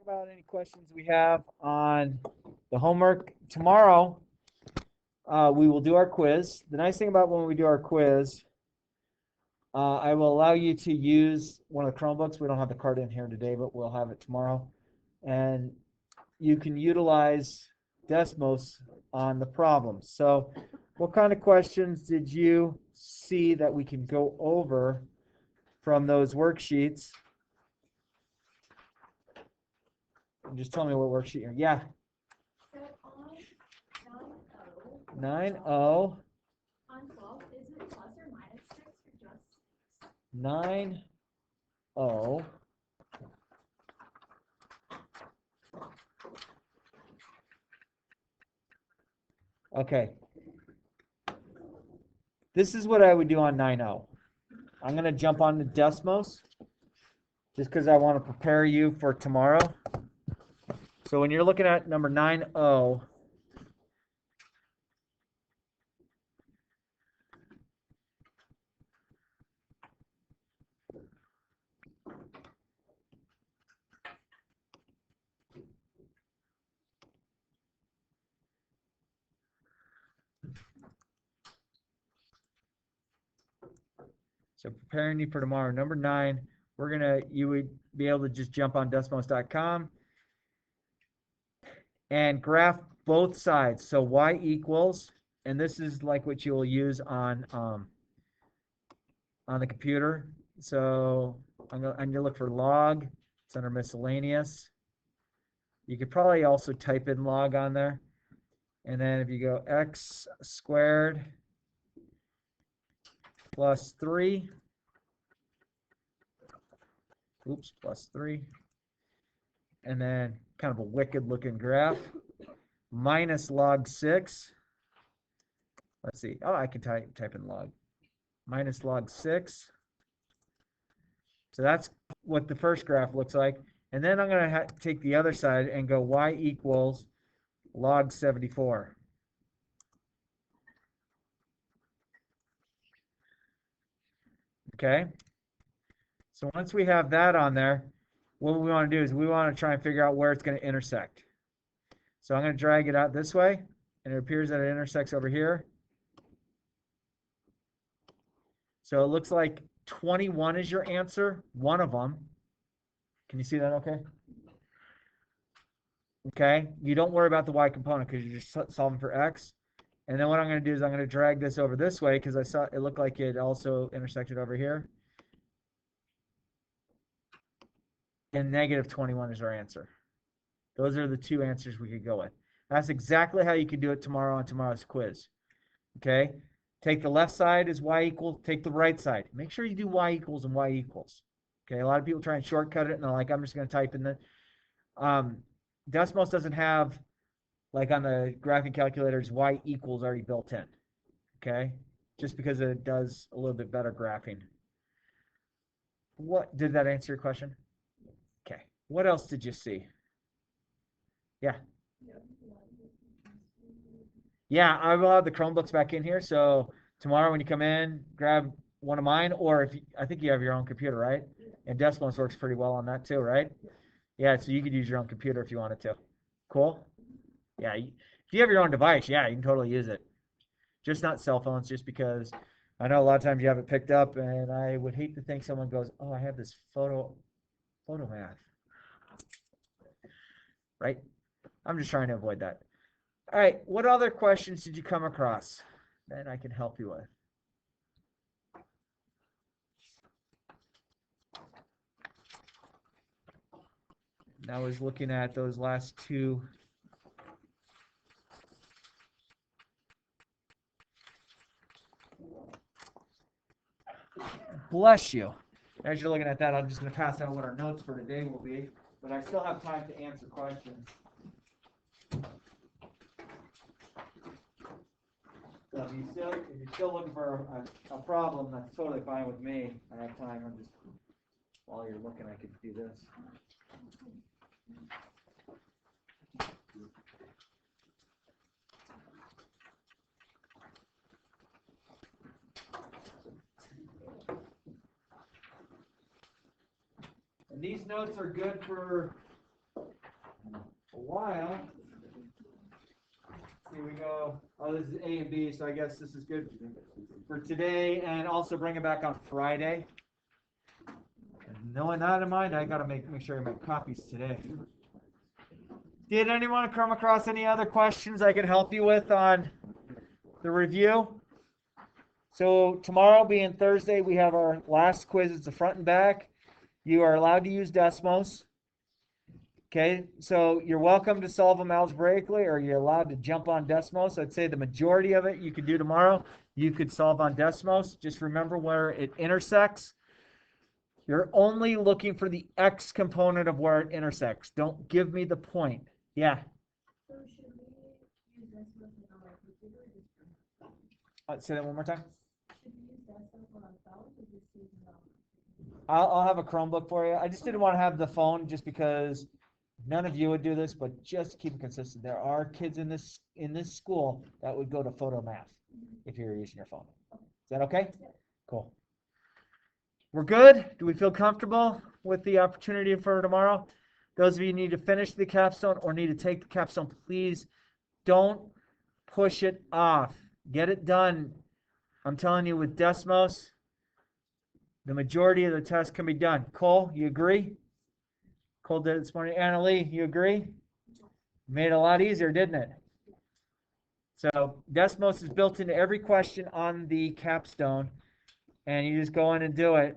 About any questions we have on the homework. Tomorrow, we will do our quiz. The nice thing about when we do our quiz, I will allow you to use one of the Chromebooks. We don't have the card in here today, but we'll have it tomorrow. And you can utilize Desmos on the problems. So what kind of questions did you see that we can go over from those worksheets? Just tell me what worksheet you're. Yeah. So on 9O. 9O. On 12, is it plus or minus 6 or just 6? 9O. Okay. This is what I would do on 9O. I'm going to jump on the Desmos just because I want to prepare you for tomorrow. So when you're looking at number 9O, so preparing you for tomorrow. Number 9, you would be able to just jump on Desmos.com and graph both sides. So y equals, and this is like what you'll use on the computer. So I'm going to look for log. It's under miscellaneous. You could probably also type in log on there. And then if you go x squared plus 3, plus 3, and then kind of a wicked looking graph, minus log 6. Let's see. Oh, I can type in log. Minus log 6. So that's what the first graph looks like. And then I'm going to take the other side and go y equals log 74. Okay. So once we have that on there, what we want to do is we want to try and figure out where it's going to intersect. So I'm going to drag it out this way, and it appears that it intersects over here. So it looks like 21 is your answer, one of them. Can you see that okay? Okay, you don't worry about the y component because you're just solving for x. And then what I'm going to do is I'm going to drag this over this way because I saw it looked like it also intersected over here. And negative 21 is our answer. Those are the two answers we could go with. That's exactly how you can do it tomorrow on tomorrow's quiz. Okay, take the left side as y equals, take the right side. Make sure you do y equals and y equals. Okay, a lot of people try and shortcut it and they're like, I'm just going to type in the. Desmos doesn't have, like on the graphing calculators, y equals already built in. Okay, just because it does a little bit better graphing. What did that answer your question? Okay, what else did you see? Yeah. Yeah, I will have the Chromebooks back in here. So tomorrow when you come in, grab one of mine, or if I think you have your own computer, right? And Desmos works pretty well on that too, right? Yeah, so you could use your own computer if you wanted to. Cool. Yeah, if you have your own device, yeah, you can totally use it. Just not cell phones, just because I know a lot of times you have it picked up, and I would hate to think someone goes, "Oh, I have this photo math," right? I'm just trying to avoid that. All right, what other questions did you come across that I can help you with? I was looking at those last two. Bless you. As you're looking at that, I'm just going to pass out what our notes for today will be, but I still have time to answer questions. So if you're still looking for a problem, that's totally fine with me. I have time. I'm just, while you're looking, I could do this. And these notes are good for while, here we go. Oh, this is A and B, so I guess this is good for today, and also bring it back on Friday. And knowing that in mind, I gotta make sure I make copies today. Did anyone come across any other questions I could help you with on the review? So tomorrow being Thursday, we have our last quiz. It's the front and back. You are allowed to use Desmos. Okay, so you're welcome to solve them algebraically, or you're allowed to jump on Desmos. I'd say the majority of it you could do tomorrow. You could solve on Desmos. Just remember where it intersects. You're only looking for the x component of where it intersects. Don't give me the point. Yeah. So should we use this with our computer or just Say that one more time. should we use desktop on our phone or just use it on? I'll have a Chromebook for you. I just didn't want to have the phone just because none of you would do this, but just keep it consistent. There are kids in this school that would go to photo math if you're using your phone. Is that okay? Cool. We're good? Do we feel comfortable with the opportunity for tomorrow? Those of you who need to finish the capstone or need to take the capstone, please don't push it off. Get it done. I'm telling you, with Desmos, the majority of the tests can be done. Cole, you agree? Cole did it this morning. Annalie, you agree? Made it a lot easier, didn't it? So Desmos is built into every question on the capstone, and you just go in and do it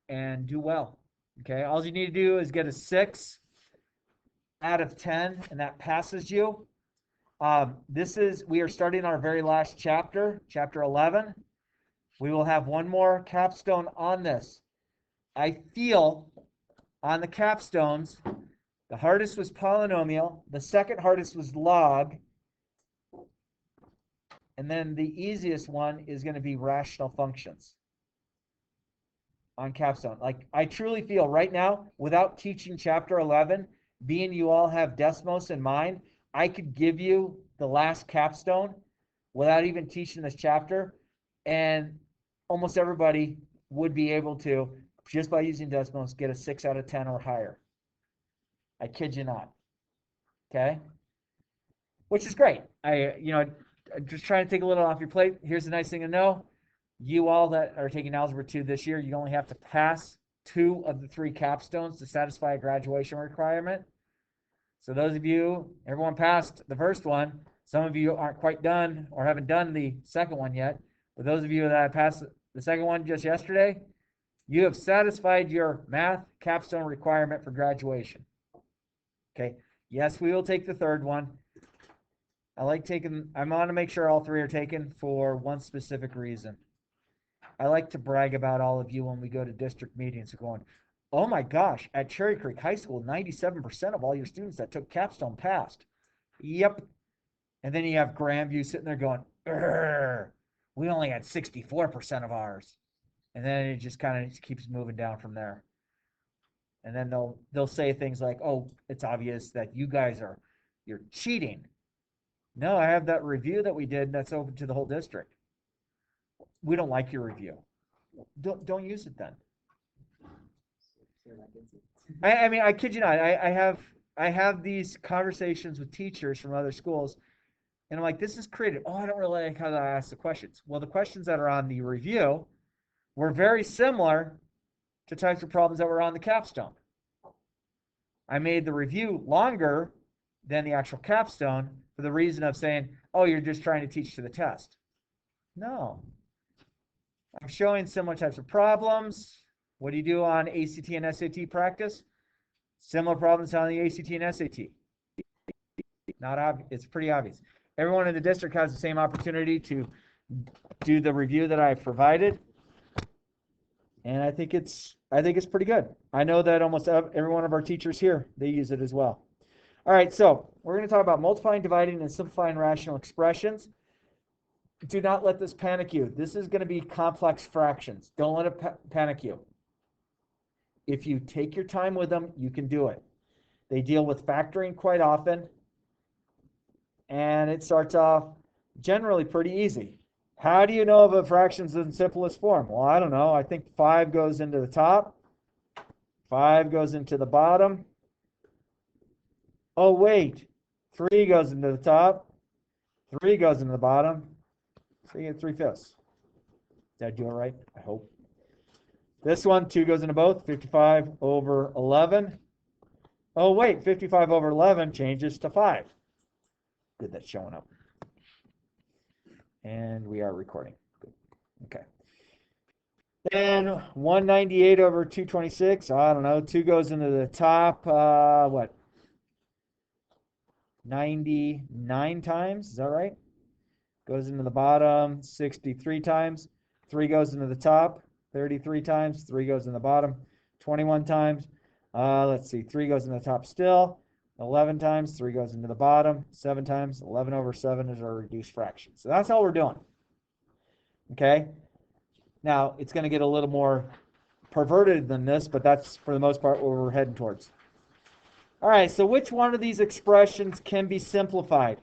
and do well. Okay, all you need to do is get a 6 out of 10, and that passes you. We are starting our very last chapter, chapter 11. We will have one more capstone on this. I feel on the capstones, the hardest was polynomial, the second hardest was log, and then the easiest one is going to be rational functions on capstone. Like, I truly feel right now, without teaching chapter 11, being you all have Desmos in mind, I could give you the last capstone without even teaching this chapter, and almost everybody would be able to, just by using Desmos, get a 6 out of 10 or higher. I kid you not. Okay? Which is great. I'm just trying to take a little off your plate. Here's the nice thing to know. You all that are taking Algebra 2 this year, you only have to pass 2 of the 3 capstones to satisfy a graduation requirement. So those of you, everyone passed the first one. Some of you aren't quite done or haven't done the second one yet. But those of you that passed the second one just yesterday, you have satisfied your math capstone requirement for graduation. Okay. Yes, we will take the third one. I want to make sure all 3 are taken for one specific reason. I like to brag about all of you when we go to district meetings going, oh my gosh, at Cherry Creek High School, 97% of all your students that took capstone passed. Yep. And then you have Grandview sitting there going, we only had 64% of ours. And then it just kind of keeps moving down from there. And then they'll say things like, oh, it's obvious that you're cheating. No, I have that review that we did that's open to the whole district. We don't like your review. Don't use it then. I mean, I kid you not. I have these conversations with teachers from other schools, and I'm like, this is creative. Oh, I don't really like how I ask the questions. Well, the questions that are on the review were very similar to types of problems that were on the capstone. I made the review longer than the actual capstone for the reason of saying, oh, you're just trying to teach to the test. No. I'm showing similar types of problems. What do you do on ACT and SAT practice? Similar problems on the ACT and SAT. Not obvious. It's pretty obvious. Everyone in the district has the same opportunity to do the review that I've provided. And I think it's pretty good. I know that almost every one of our teachers here, they use it as well. All right, so we're going to talk about multiplying, dividing, and simplifying rational expressions. Do not let this panic you. This is going to be complex fractions. Don't let it panic you. If you take your time with them, you can do it. They deal with factoring quite often, and it starts off generally pretty easy. How do you know if a fraction's in simplest form? Well, I don't know. I think 5 goes into the top, 5 goes into the bottom, Oh, wait. 3 goes into the top. 3 goes into the bottom. So you get 3/5. Did I do it right? I hope. This one, 2 goes into both. 55 over 11. Oh, wait. 55 over 11 changes to 5. Good, that's showing up. And we are recording. Good. Okay. Then 198 over 226. I don't know. 2 goes into the top. What? 99 times. Is that right? Goes into the bottom 63 times. 3 goes into the top 33 times. 3 goes in the bottom 21 times. Let's see. 3 goes in the top still 11 times. 3 goes into the bottom 7 times. 11 over 7 is our reduced fraction. So that's all we're doing. Okay. Now it's going to get a little more perverted than this, but that's for the most part what we're heading towards. All right. So which one of these expressions can be simplified?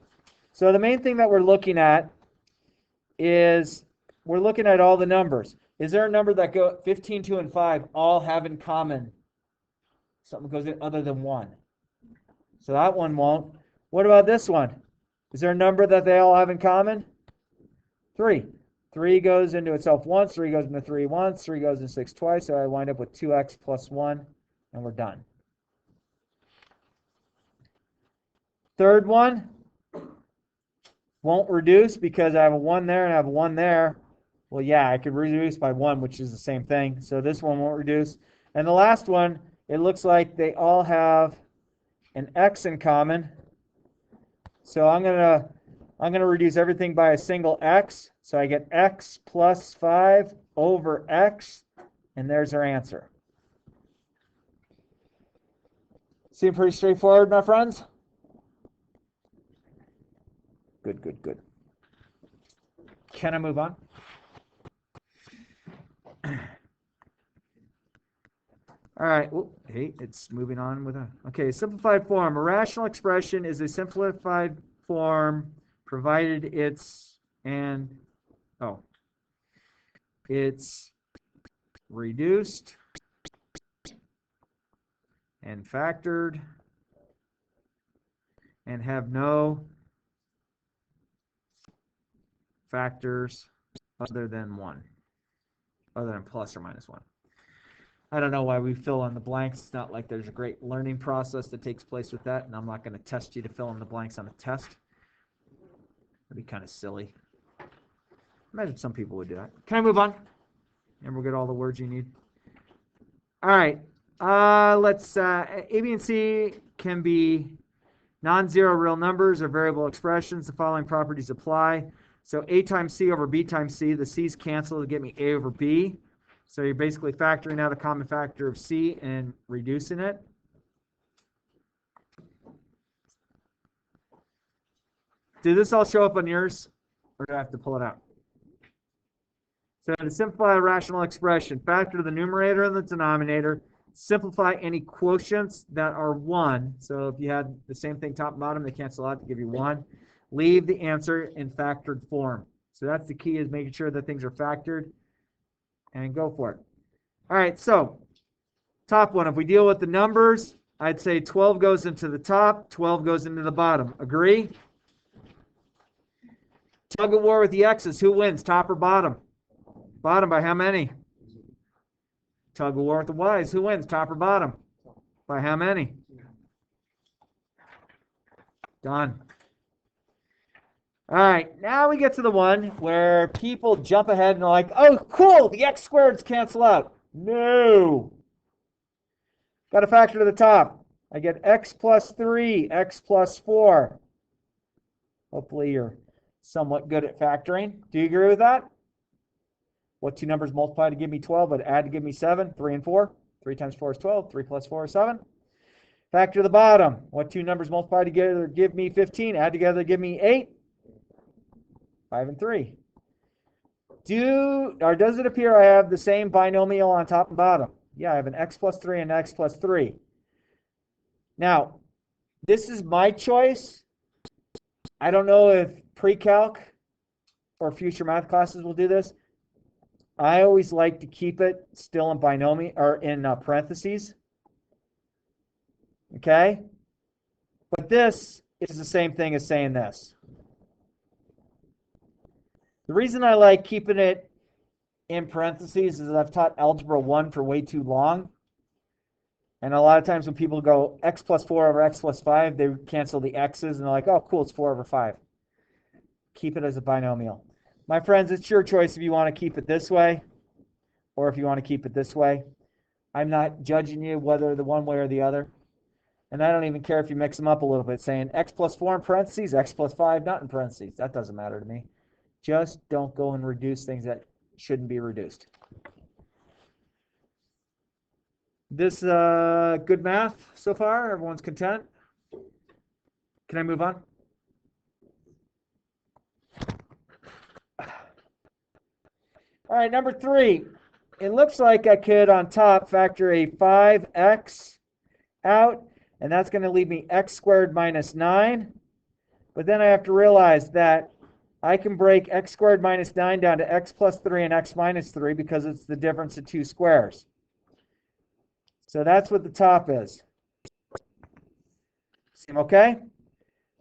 So the main thing that we're looking at is we're looking at all the numbers. Is there a number that go 15, 2, and 5 all have in common something goes in other than 1? So that one won't. What about this one? Is there a number that they all have in common? 3. 3 goes into itself once, 3 goes into 3 once, 3 goes into 6 twice, so I wind up with 2x plus 1, and we're done. Third one won't reduce because I have a 1 there and I have a 1 there. Well, yeah, I could reduce by 1, which is the same thing. So this one won't reduce. And the last one, it looks like they all have an x in common. So I'm gonna reduce everything by a single x. So I get x plus 5 over x, and there's our answer. Seem pretty straightforward, my friends? Good, good, good. Can I move on? All right. Ooh, hey, it's moving on with a. Okay, simplified form. A rational expression is a simplified form provided it's reduced and factored and have no factors other than 1, other than plus or minus 1. I don't know why we fill in the blanks. It's not like there's a great learning process that takes place with that, and I'm not going to test you to fill in the blanks on a test. That'd be kind of silly. Imagine some people would do that. Can I move on? And we'll get all the words you need. All right. Let's A, B, and C can be non-zero real numbers or variable expressions. The following properties apply. So A times C over B times C. The C's cancel to get me A over B. So you're basically factoring out a common factor of C and reducing it. Did this all show up on yours? Or do I have to pull it out? So to simplify a rational expression, factor the numerator and the denominator. Simplify any quotients that are 1. So if you had the same thing top and bottom, they cancel out to give you 1. Leave the answer in factored form. So that's the key, is making sure that things are factored. And go for it. All right, so top one, if we deal with the numbers, I'd say 12 goes into the top, 12 goes into the bottom. Agree? Tug of war with the x's. Who wins, top or bottom? Bottom by how many? Tug of war with the y's. Who wins, top or bottom? By how many? Done. All right, now we get to the one where people jump ahead and are like, oh, cool, the x squareds cancel out. No. Got a factor to the top. I get x plus 3, x plus 4. Hopefully you're somewhat good at factoring. Do you agree with that? What two numbers multiply to give me 12 but add to give me 7? 3 and 4. 3 times 4 is 12. 3 plus 4 is 7. Factor to the bottom. What two numbers multiply together give me 15? Add together give me 8. 5 and 3. Does it appear I have the same binomial on top and bottom? Yeah, I have an x plus 3 and an x plus 3. Now, this is my choice. I don't know if pre-calc or future math classes will do this. I always like to keep it still in binomial or in parentheses. Okay? But this is the same thing as saying this. The reason I like keeping it in parentheses is that I've taught Algebra 1 for way too long. And a lot of times when people go x plus 4 over x plus 5, they cancel the x's and they're like, oh, cool, it's 4 over 5. Keep it as a binomial. My friends, it's your choice if you want to keep it this way or if you want to keep it this way. I'm not judging you whether the one way or the other. And I don't even care if you mix them up a little bit, saying x plus 4 in parentheses, x plus 5 not in parentheses. That doesn't matter to me. Just don't go and reduce things that shouldn't be reduced. This good math so far? Everyone's content? Can I move on? All right, number 3. It looks like I could, on top, factor a 5x out, and that's going to leave me x squared minus 9. But then I have to realize that I can break x squared minus 9 down to x plus 3 and x minus 3 because it's the difference of two squares. So that's what the top is. Seem okay?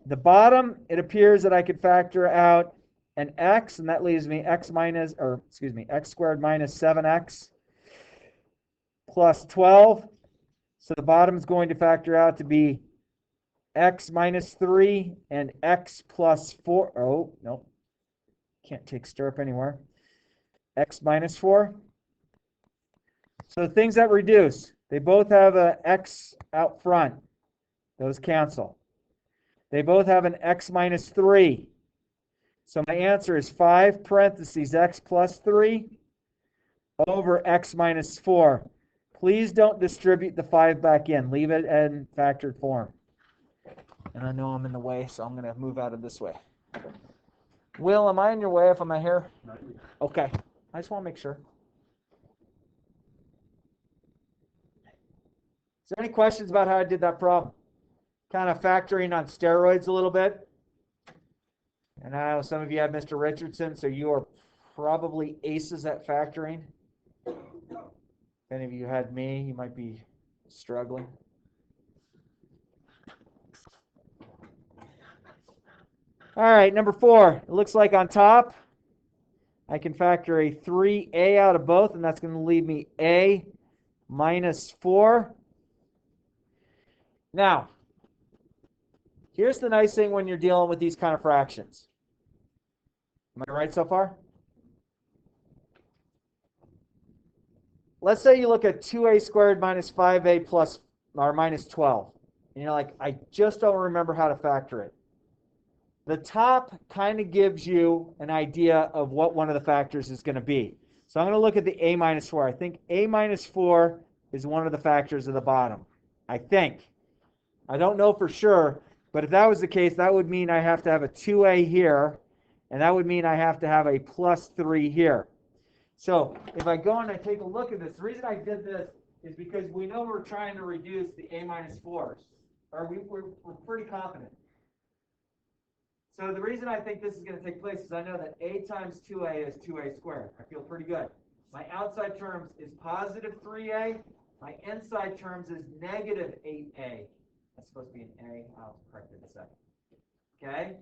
The bottom, it appears that I could factor out an x, and that leaves me x squared minus 7x plus 12. So the bottom is going to factor out to be x minus 3 and x plus 4. Oh, no. Can't take stirrup anywhere. X minus 4. So the things that reduce, they both have an x out front. Those cancel. They both have an x minus 3. So my answer is 5 parentheses x plus 3 over x minus 4. Please don't distribute the 5 back in. Leave it in factored form. And I know I'm in the way, so I'm going to move out of this way. Will, am I in your way if I'm not here? Okay. I just want to make sure. Is there any questions about how I did that problem? Kind of factoring on steroids a little bit. And I know some of you have Mr. Richardson, so you are probably aces at factoring. If any of you had me, you might be struggling. All right, number 4. It looks like on top, I can factor a 3a out of both, and that's going to leave me a minus 4. Now, here's the nice thing when you're dealing with these kind of fractions. Am I right so far? Let's say you look at 2a squared minus 5a plus or minus 12. And you're like, I just don't remember how to factor it. The top kind of gives you an idea of what one of the factors is going to be. So I'm going to look at the a minus 4. I think a minus 4 is one of the factors of the bottom. I think. I don't know for sure, but if that was the case, that would mean I have to have a 2a here, and that would mean I have to have a plus 3 here. So if I go and I take a look at this, the reason I did this is because we know we're trying to reduce the a minus 4s, or we're pretty confident. So the reason I think this is going to take place is I know that a times 2a is 2a squared. I feel pretty good. My outside terms is positive 3a. My inside terms is negative 8a. That's supposed to be an a. I'll correct it in a second. Okay?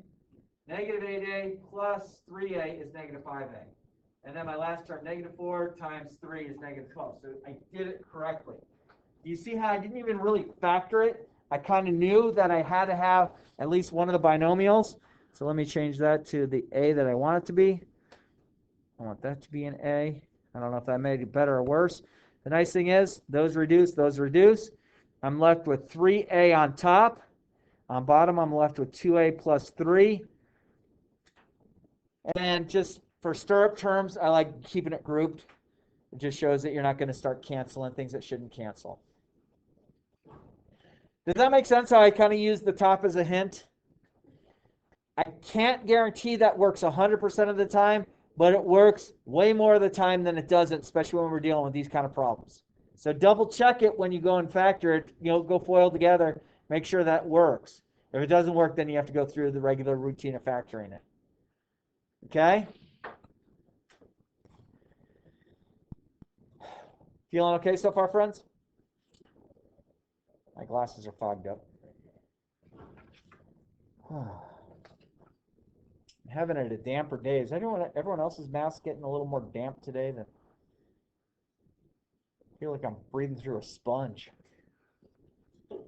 Negative 8a plus 3a is negative 5a. And then my last term, negative 4 times 3 is negative 12. So I did it correctly. Do you see how I didn't even really factor it? I kind of knew that I had to have at least one of the binomials. So let me change that to the a that I want it to be. I want that to be an a. I don't know if that made it better or worse. The nice thing is, those reduce, those reduce. I'm left with 3a on top. On bottom, I'm left with 2a plus 3. And just for stirrup terms, I like keeping it grouped. It just shows that you're not going to start canceling things that shouldn't cancel. Does that make sense how I kind of use the top as a hint? I can't guarantee that works 100% of the time, but it works way more of the time than it doesn't, especially when we're dealing with these kind of problems. So double check it when you go and factor it, go FOIL together, make sure that works. If it doesn't work, then you have to go through the regular routine of factoring it. Okay? Feeling okay so far, friends? My glasses are fogged up. I'm having it a damper day. Is everyone else's mask getting a little more damp today? I feel like I'm breathing through a sponge. I'm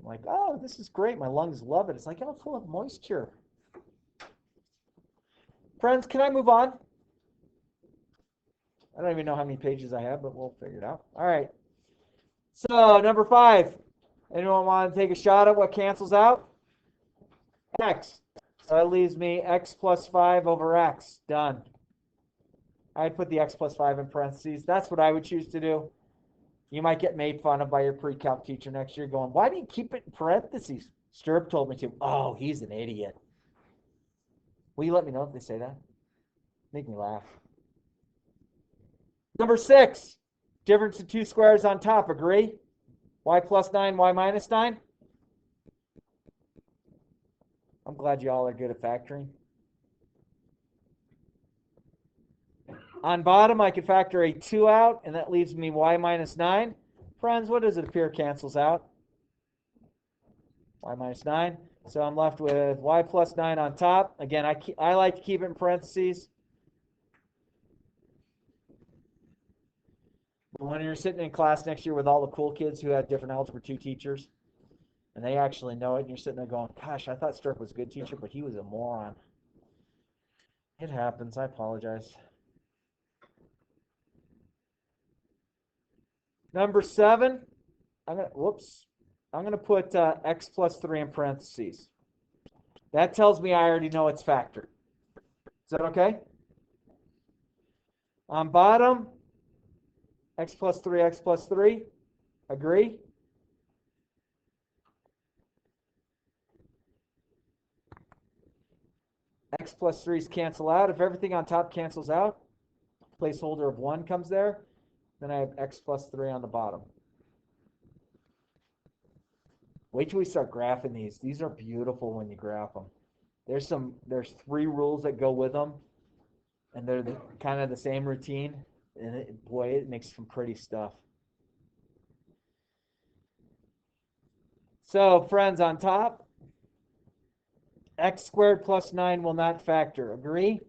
like, oh, this is great. My lungs love it. It's like, oh, full of moisture. Friends, can I move on? I don't even know how many pages I have, but we'll figure it out. All right. So, number 5. Anyone want to take a shot at what cancels out? X. So that leaves me x plus 5 over x. Done. I'd put the x plus 5 in parentheses. That's what I would choose to do. You might get made fun of by your pre-calc teacher next year going, why do you keep it in parentheses? Stirrup told me to. Oh, he's an idiot. Will you let me know if they say that? Make me laugh. Number 6. Difference of 2 squares on top. Agree? Y plus 9, y minus 9. I'm glad you all are good at factoring. On bottom, I can factor a 2 out, and that leaves me y minus 9. Friends, what does it appear cancels out? Y minus 9. So I'm left with y plus 9 on top. Again, I like to keep it in parentheses. But when you're sitting in class next year with all the cool kids who had different algebra 2 teachers, and they actually know it, and you're sitting there going, gosh, I thought Stirk was a good teacher, but he was a moron. It happens. I apologize. Number 7, I'm going to put x plus 3 in parentheses. That tells me I already know it's factored. Is that okay? On bottom, x plus 3, x plus 3. Agree? X plus 3's cancel out. If everything on top cancels out, placeholder of 1 comes there. Then I have x plus 3 on the bottom. Wait till we start graphing these. These are beautiful when you graph them. There's 3 rules that go with them, and they're kind of the same routine. And it makes some pretty stuff. So, friends, on top, x squared plus 9 will not factor. Agree?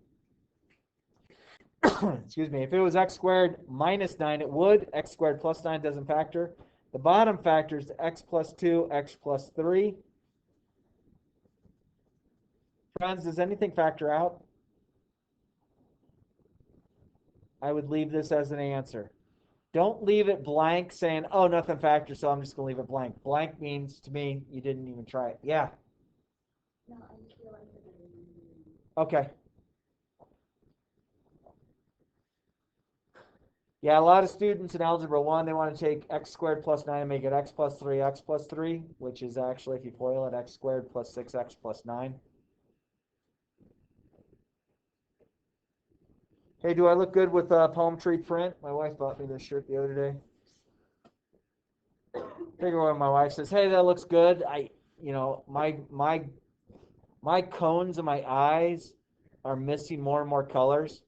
Excuse me. If it was x squared minus 9, it would. X squared plus 9 doesn't factor. The bottom factors x plus 2, x plus 3. Friends, does anything factor out? I would leave this as an answer. Don't leave it blank saying, oh, nothing factors, so I'm just going to leave it blank. Blank means to me you didn't even try it. Yeah. No, I feel like Okay. Yeah, a lot of students in Algebra 1, they want to take x squared plus 9 and make it x plus 3, x plus 3, which is actually, if you FOIL it, x squared plus 6x plus 9. Hey, do I look good with palm tree print? My wife bought me this shirt the other day. Figure when my wife says, hey, that looks good, my cones and my eyes are missing more and more colors.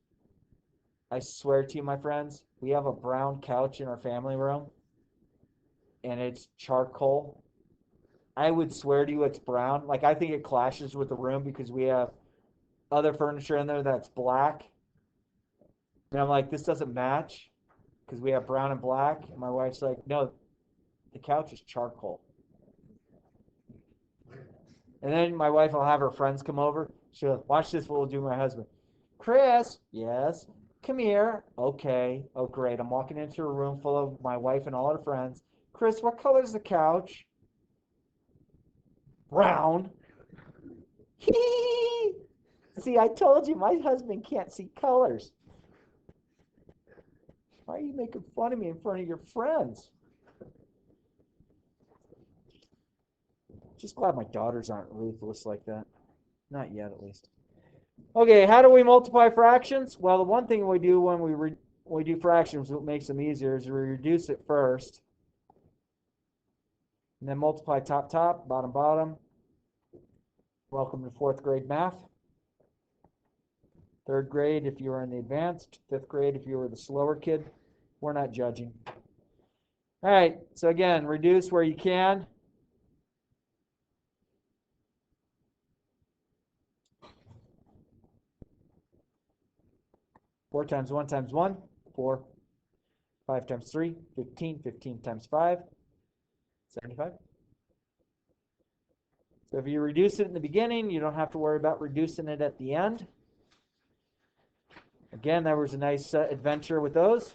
I swear to you, my friends, we have a brown couch in our family room, and it's charcoal. I would swear to you it's brown. Like, I think it clashes with the room because we have other furniture in there that's black. And I'm like, this doesn't match because we have brown and black. And my wife's like, no, the couch is charcoal. And then my wife will have her friends come over. She'll watch this, what we'll do with my husband. Chris, yes, come here. Okay. Oh, great. I'm walking into a room full of my wife and all her friends. Chris, what color is the couch? Brown. See, I told you my husband can't see colors. Why are you making fun of me in front of your friends? Just glad my daughters aren't ruthless like that. Not yet, at least. Okay, how do we multiply fractions? Well, the one thing we do when we do fractions, what makes them easier, is we reduce it first. And then multiply top, top, bottom, bottom. Welcome to 4th grade math. 3rd grade if you were in the advanced. 5th grade if you were the slower kid. We're not judging. All right, so again, reduce where you can. 4 times 1 times 1, 4. 5 times 3, 15. 15 times 5, 75. So if you reduce it in the beginning, you don't have to worry about reducing it at the end. Again, that was a nice adventure with those.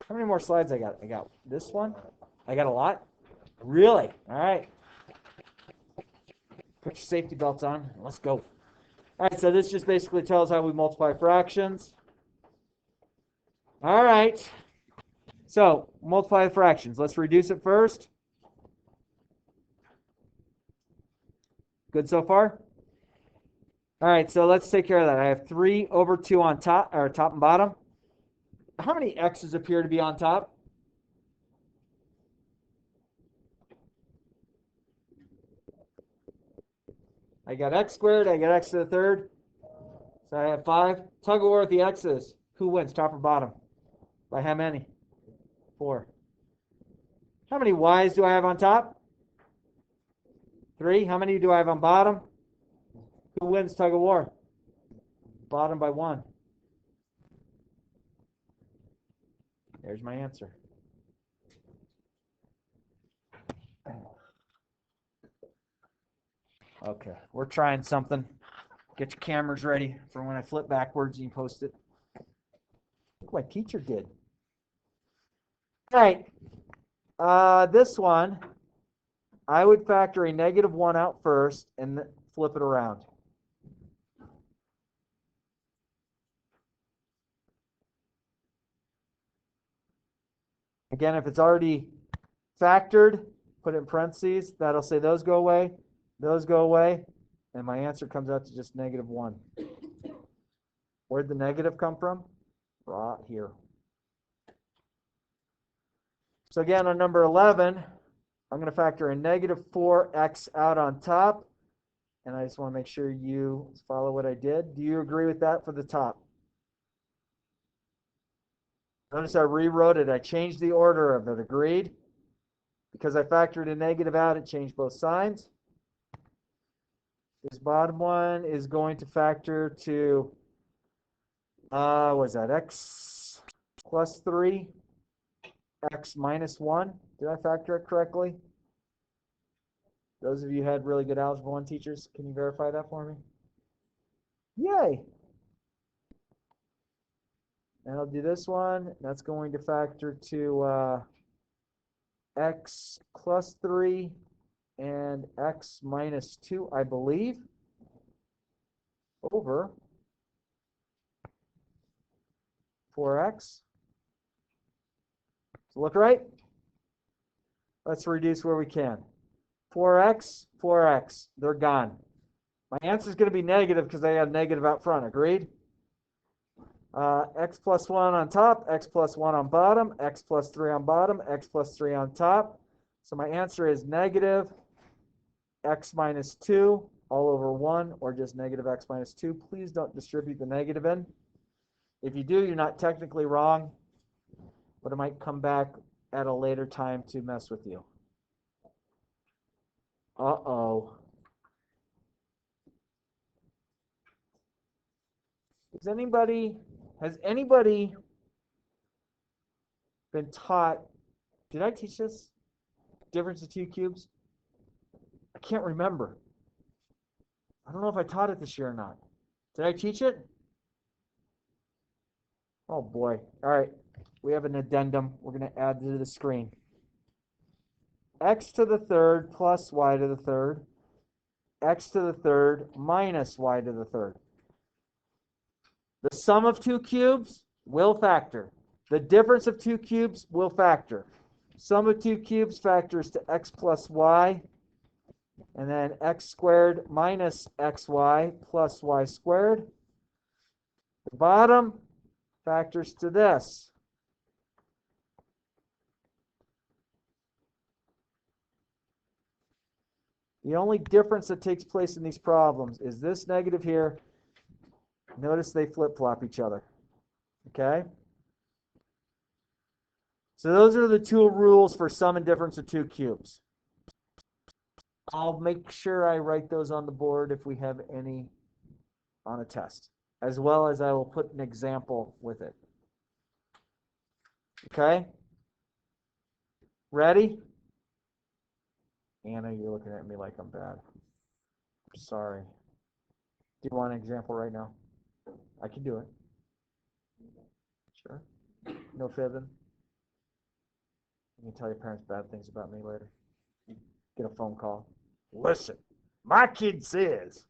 How many more slides I got? I got this one. I got a lot. Really? All right. Put your safety belts on. Let's go. All right, so this just basically tells how we multiply fractions. All right. So multiply the fractions. Let's reduce it first. Good so far? All right, so let's take care of that. I have 3 over 2 on top, or top and bottom. How many x's appear to be on top? I got x squared, I got x to the third. So I have 5. Tug of war with the x's. Who wins, top or bottom? By how many? 4. How many y's do I have on top? 3. How many do I have on bottom? Who wins tug of war? Bottom by 1. There's my answer. Okay, we're trying something. Get your cameras ready for when I flip backwards and you post it. Look what my teacher did. All right, this one, I would factor a -1 out first and flip it around. Again, if it's already factored, put it in parentheses. That'll say those go away, and my answer comes out to just -1. Where'd the negative come from? Right here. So again, on number 11, I'm going to factor a -4x out on top. And I just want to make sure you follow what I did. Do you agree with that for the top? Notice I rewrote it. I changed the order of it. Agreed? Because I factored a negative out, it changed both signs. This bottom one is going to factor to, what is that, x plus 3, x minus 1. Did I factor it correctly? Those of you who had really good Algebra 1 teachers, can you verify that for me? Yay! And I'll do this one. That's going to factor to x plus 3 and x minus 2, I believe, over 4x. So look right. Let's reduce where we can. 4x, 4x. They're gone. My answer is going to be negative because I have negative out front. Agreed? X plus 1 on top, x plus 1 on bottom, x plus 3 on bottom, x plus 3 on top. So my answer is negative x minus 2 all over 1, or just negative x minus 2. Please don't distribute the negative in. If you do, you're not technically wrong, but it might come back at a later time to mess with you. Uh-oh. Has anybody been taught, did I teach this? Difference of 2 cubes? I can't remember. I don't know if I taught it this year or not. Did I teach it? Oh boy. All right. We have an addendum we're going to add to the screen. X to the third plus y to the third. X to the third minus y to the third. The sum of 2 cubes will factor. The difference of 2 cubes will factor. Sum of 2 cubes factors to x plus y. And then x squared minus xy plus y squared. The bottom factors to this. The only difference that takes place in these problems is this negative here. Notice they flip-flop each other. Okay? So those are the 2 rules for sum and difference of 2 cubes. I'll make sure I write those on the board if we have any on a test. as well as I will put an example with it. Okay? Ready? Anna, you're looking at me like I'm bad. I'm sorry. Do you want an example right now? I can do it. Sure. No fibbing. You can tell your parents bad things about me later. Get a phone call. Listen, my kid says.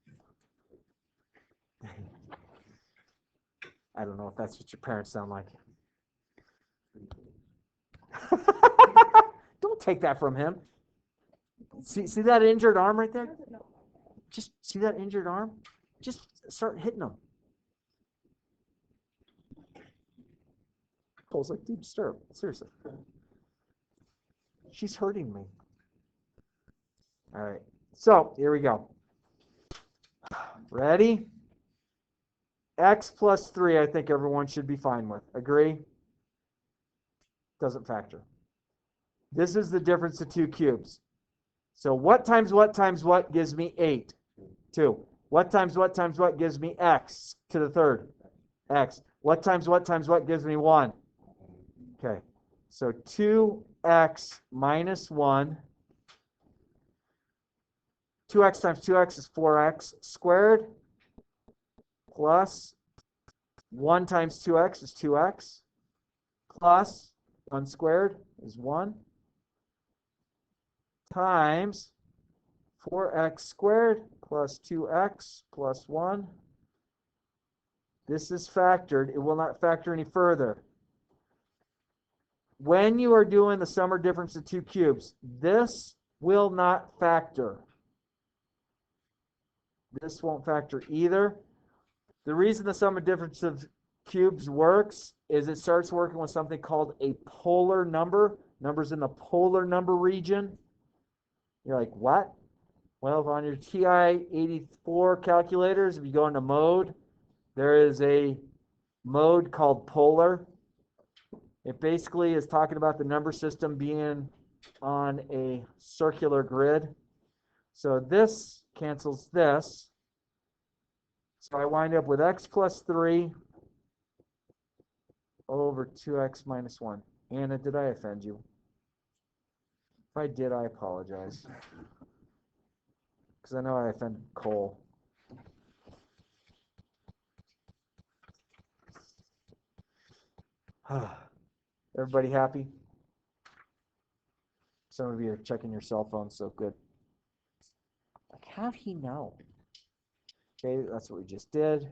I don't know if that's what your parents sound like. Don't take that from him. See that injured arm right there? Just see that injured arm? Just start hitting him. Cole's like, dude, stir. Seriously. She's hurting me. All right. So here we go. Ready? X plus 3, I think everyone should be fine with. Agree? Doesn't factor. This is the difference of two cubes. So what times what times what gives me 8? 2. What times what times what gives me x to the third? X. What times what gives me 1? Okay. So 2x minus 1. 2x times 2x is 4x squared. Plus 1 times 2x is 2x. Plus 1 squared is 1. Times 4x squared plus 2x plus 1. This is factored. It will not factor any further. When you are doing the sum or difference of two cubes, this will not factor. This won't factor either. The reason the sum or difference of cubes works is it starts working with something called a polar number. Numbers in the polar number region. You're like, what? Well, on your TI-84 calculators, if you go into mode, there is a mode called polar. It basically is talking about the number system being on a circular grid. So this cancels this. So I wind up with x plus 3 over 2x minus 1. Anna, did I offend you? If I did, I apologize. Because I know I offended Cole. Everybody happy? Some of you are checking your cell phones, so good. Like, how'd he know? Okay, that's what we just did.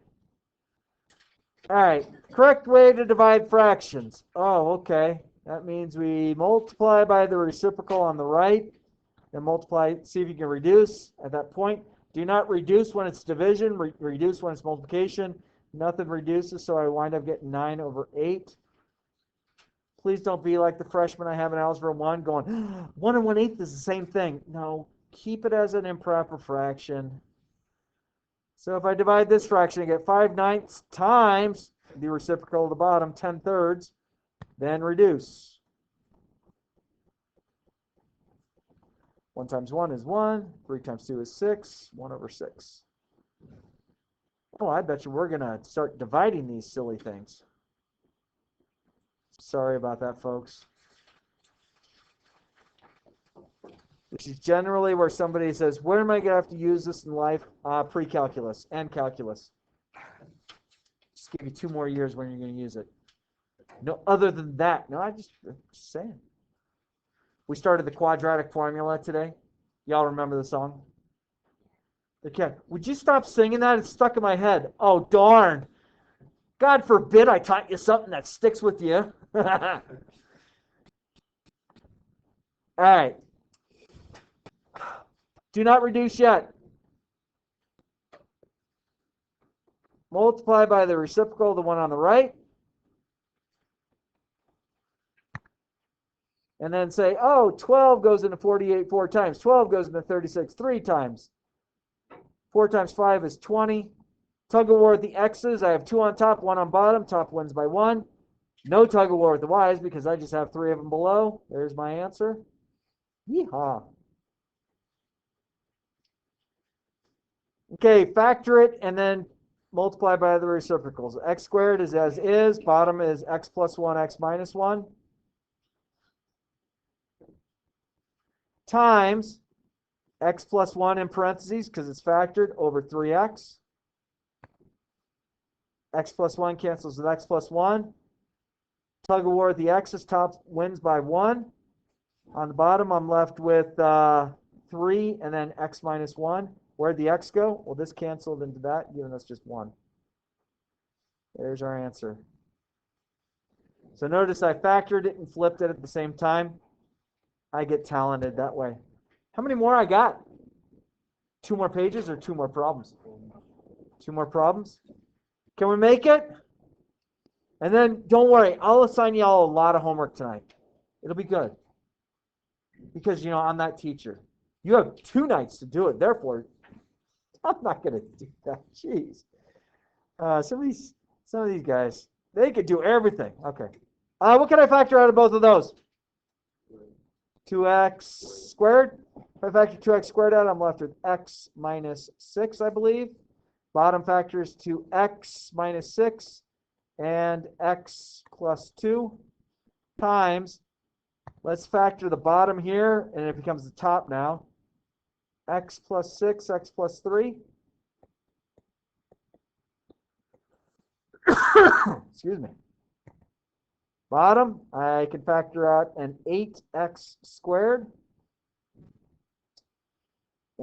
All right, correct way to divide fractions. Oh, okay. That means we multiply by the reciprocal on the right, then multiply, see if you can reduce at that point. Do not reduce when it's division, reduce when it's multiplication. Nothing reduces, so I wind up getting 9 over 8. Please don't be like the freshman I have in Algebra 1 going, 1 and 1/8 is the same thing. No, keep it as an improper fraction. So if I divide this fraction, I get 5/9 times the reciprocal of the bottom, 10/3, then reduce. 1 times 1 is 1. 3 times 2 is 6. 1 over 6. Oh, I bet you we're going to start dividing these silly things. Sorry about that, folks. This is generally where somebody says, where am I going to have to use this in life? Pre-calculus and calculus. Just give you 2 more years when you're going to use it. No, other than that. No, I'm just saying. We started the Quadratic Formula today. Y'all remember the song? Okay. Would you stop singing that? It's stuck in my head. Oh, darn. God forbid I taught you something that sticks with you. All right. Do not reduce yet. Multiply by the reciprocal, the one on the right. And then say, oh, 12 goes into 48 4 times. 12 goes into 36 3 times. 4 times 5 is 20. Tug of war with the x's. I have 2 on top, 1 on bottom. Top wins by 1. No tug of war with the y's because I just have 3 of them below. There's my answer. Yeehaw. Okay, factor it and then multiplied by the reciprocals. X squared is as is. Bottom is x plus 1, x minus 1. Times x plus 1 in parentheses, because it's factored, over 3x. X plus 1 cancels with x plus 1. Tug of war at the x's, top wins by 1. On the bottom, I'm left with 3 and then x minus 1. Where'd the x go? Well, this canceled into that, giving us just 1. There's our answer. So notice I factored it and flipped it at the same time. I get talented that way. How many more I got? 2 more pages or 2 more problems? 2 more problems? Can we make it? And then, don't worry, I'll assign you all a lot of homework tonight. It'll be good. Because, I'm that teacher. You have 2 nights to do it. Therefore, I'm not going to do that. Jeez. Some of these guys, they could do everything. Okay. What can I factor out of both of those? 2x squared. If I factor 2x squared out, I'm left with x minus 6, I believe. Bottom factor is 2x minus 6 and x plus 2 times, let's factor the bottom here, and it becomes the top now. X plus 6, x plus 3. Excuse me. Bottom, I can factor out an 8x squared.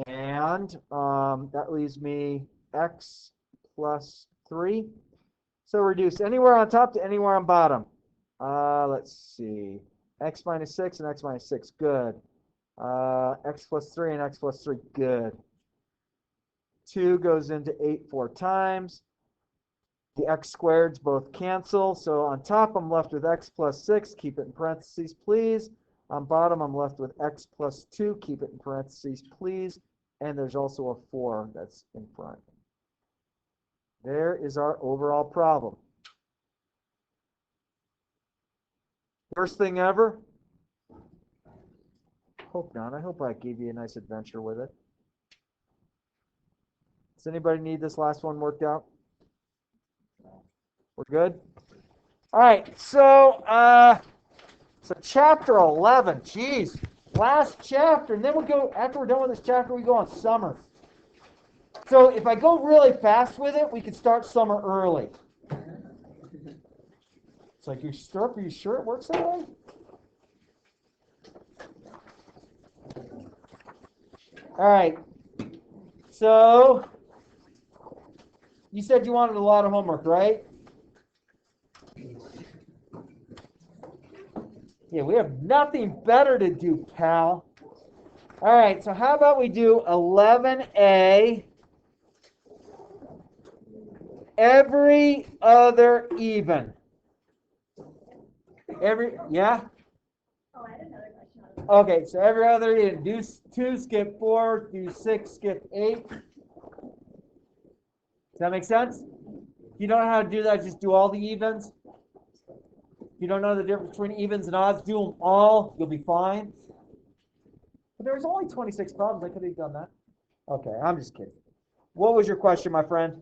And that leaves me x plus 3. So reduce anywhere on top to anywhere on bottom. Let's see. X minus 6 and x minus 6. Good. X plus 3 and x plus 3. Good. 2 goes into 8 4 times. The x squareds both cancel. So on top, I'm left with x plus 6. Keep it in parentheses, please. On bottom, I'm left with x plus 2. Keep it in parentheses, please. And there's also a 4 that's in front. There is our overall problem. Worst thing ever? Hope not. I hope I gave you a nice adventure with it. Does anybody need this last one worked out? We're good? All right, so chapter 11. Jeez, last chapter. And then we'll go, after we're done with this chapter, we go on summer. So if I go really fast with it, we can start summer early. It's like, are you sure it works that way? All right. So you said you wanted a lot of homework, right? Yeah, we have nothing better to do, pal. All right, so how about we do 11A, every other even. Yeah? Oh, I had another question. Okay, so every other even. Do 2, skip 4, do 6, skip 8. Does that make sense? If you don't know how to do that, just do all the evens. If you don't know the difference between evens and odds, do them all. You'll be fine. But there was only 26 problems. I could have done that. Okay, I'm just kidding. What was your question, my friend?